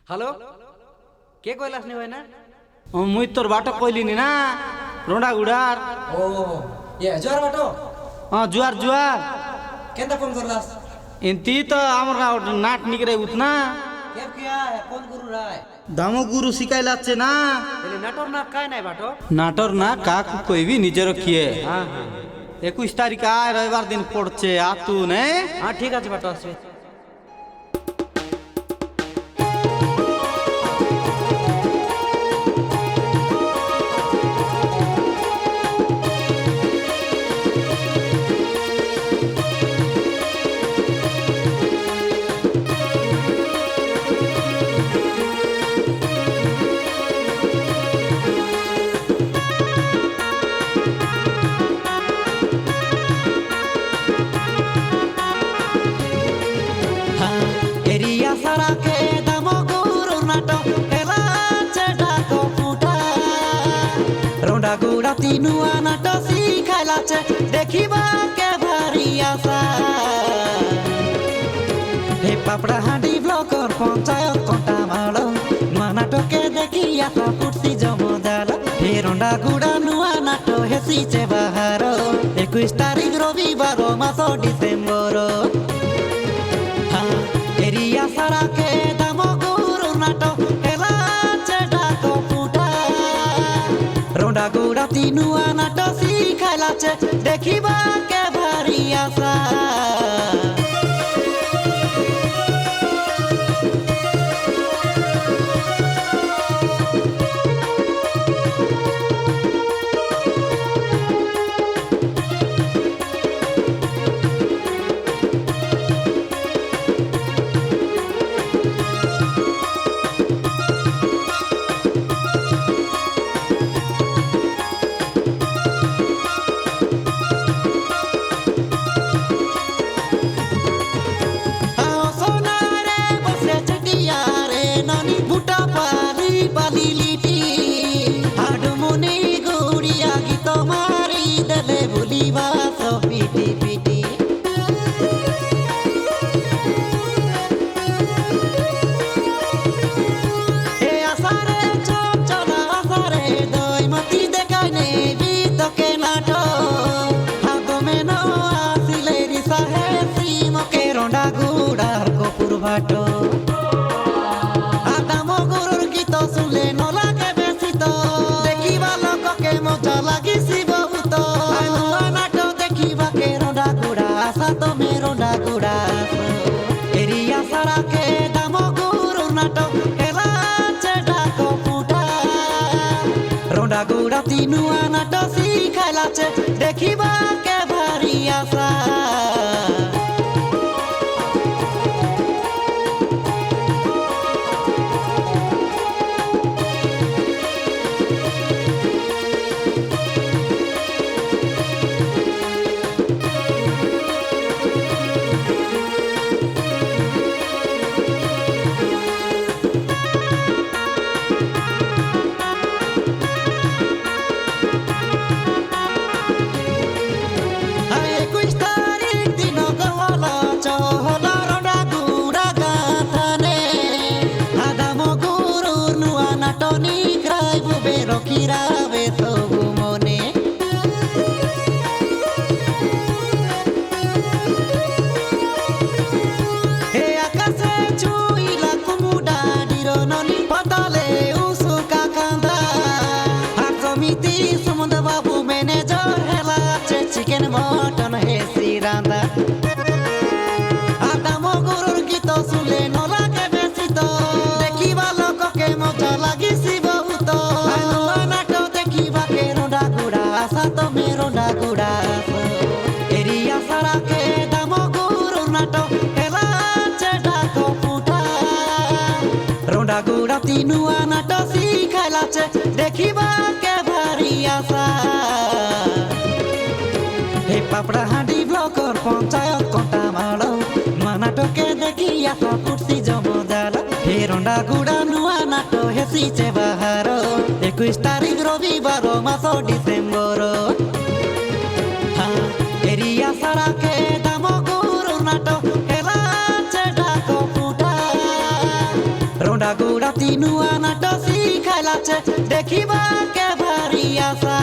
Hello, কে কইলাস নি ভাই না? মুই তোর বাটো কইলিনি না রোডা গুড়ার ও জোয়ার বাটো জুয়ার জুয়ার কেনটা ফোন করলাস? এনতি তো আমরা নাট নিকরে উঠনা কেব কিয়া কোন গুরু রায়? দামো গুরু শিখাই লাগছে না বলে নাটর না কায় নাই বাটো? নাটর না কাক কইবি নিজের কিয়ে হ্যাঁ হ্যাঁ 21 তারিখ আয় রবিবার দিন পড়ছে আতু নে হ্যাঁ ঠিক আছে বাটো আসবে। এরিয়া সারাকে দাম গুরু নাটো এলাচে ডাকো ফুটা রোডা গুড়া তিনুয়া নাটো শিখাইলাচে দেখিবা কে ভারি আশা হে পাপড়া হাঁডি ব্লকর পঞ্চায়েত কটা মাল নূয়া নাটকে দেখি আশা ফুটছি জমদাল হে রোডা গুড়া নূয়া নাটো হেসিছে বাহার 21 তারিখ রবিবার মাস ডিসেম্বর এরিয়া সারাকে দাম গুরু নাটো এলাচে ডাকো ফুটা রোডা গুড়া তিনুয়া নাটো শিখাইলাচে দেখিবা কে ভারি আশা ভাটো আদাম গুরুর গীত শুনলে নলাগে বেশি তো দেখিবা লোককে মজা লাগিছি বহুত নাট দেখিবাকে রোডা গুড়া আসা তুমি রোডা গুড়া এরিয়া সারাকে দাম গুরুর নাট এলাচে ডাকো ফুটা রোডা গুড়া তিনুয়া নাট শিখাইলাচে দেখিবাকে ভারি আশা রকিরাবে তবু মনে হে আকাশে চুইলা কুমুডা ডিরননি পাতালে উসুকা কান্দা আর সমিতি সুমন্ত বাবু ম্যানেজার হেলা আছে চিকেন মটন হেসি রান্দা আদাম গুরুর গীত শুনলে নলাগে বেশি তো দেখিবা লোককে মজা লাগিছি বহুত তুমি রোডা গুড়া এরিয়া সারাকে দাম গুরু নাটো এলাচে ডাকো ফুটা রোডা গুড়া তিনুয়া নাটো শিখাইলাচে দেখিবা কে ভারি আশা হে পাপড়া হাঁডি ব্লকর পঞ্চায়েত কটা মাল নূয়া নাটকে দেখি আশা ফুটছি জমদাল হে রোডা গুড়া নূয়া নাটো হেসিছে বাহার 21 তারিখ রবিবার মাস ডিসেম্বর এরিয়া সারাকে দাম গুরু নাটো এলাচে ডাকো ফুটা রোডা গুড়া তিনুয়া নাট শিখাইলাছে দেখিবা কে ভারি আশা